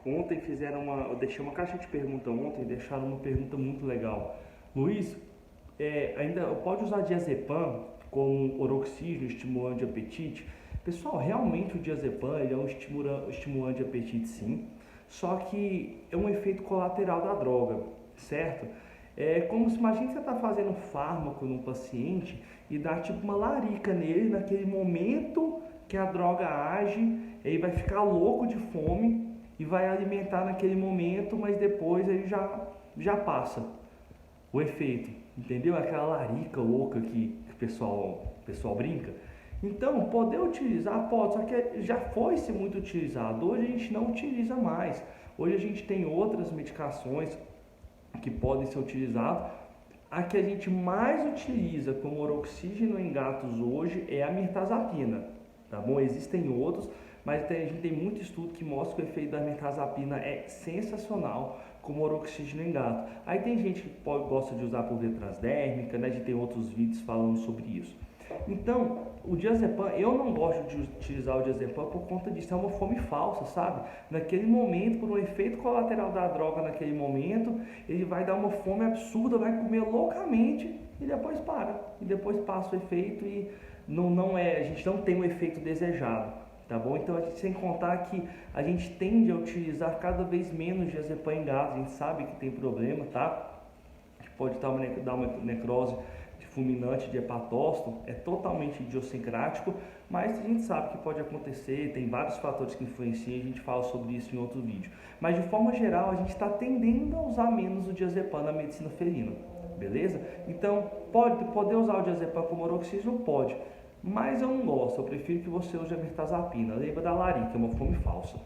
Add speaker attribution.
Speaker 1: Ontem eu deixei uma caixa de pergunta ontem, deixaram uma pergunta muito legal. Luiz, ainda pode usar diazepam como oroxígeno, estimulante de apetite? Pessoal, realmente o diazepam ele é um estimulante de apetite, sim, só que é um efeito colateral da droga, certo? É como se, imagina que você está fazendo fármaco num paciente e dá tipo uma larica nele naquele momento que a droga age, ele vai ficar louco de fome e vai alimentar naquele momento, mas depois ele já passa o efeito, entendeu? Aquela larica louca que o pessoal brinca. Então, poder utilizar, pode, só que já foi ser muito utilizado. Hoje a gente não utiliza mais. Hoje a gente tem outras medicações que podem ser utilizadas. A que a gente mais utiliza como oroxígeno em gatos hoje é a mirtazapina, tá bom? Existem outros, mas a gente tem muito estudo que mostra que o efeito da mirtazapina é sensacional como oroxígeno em gato. Aí tem gente que gosta de usar por via transdérmica, né? A gente tem outros vídeos falando sobre isso. Então, o diazepam, eu não gosto de utilizar o diazepam por conta disso, é uma fome falsa, sabe? Naquele momento, por um efeito colateral da droga naquele momento, ele vai dar uma fome absurda, vai comer loucamente e depois para. E depois passa o efeito e a gente não tem o efeito desejado, tá bom? Então, sem contar que a gente tende a utilizar cada vez menos diazepam em gatos, a gente sabe que tem problema, tá? Que pode dar uma necrose fulminante de hepatócito, é totalmente idiosincrático, mas a gente sabe que pode acontecer, tem vários fatores que influenciam, a gente fala sobre isso em outro vídeo. Mas de forma geral, a gente está tendendo a usar menos o diazepam na medicina felina, beleza? Então, poder usar o diazepam como oroxígeno? Pode, mas eu não gosto, eu prefiro que você use a mirtazapina. Lembra da larica, é uma fome falsa.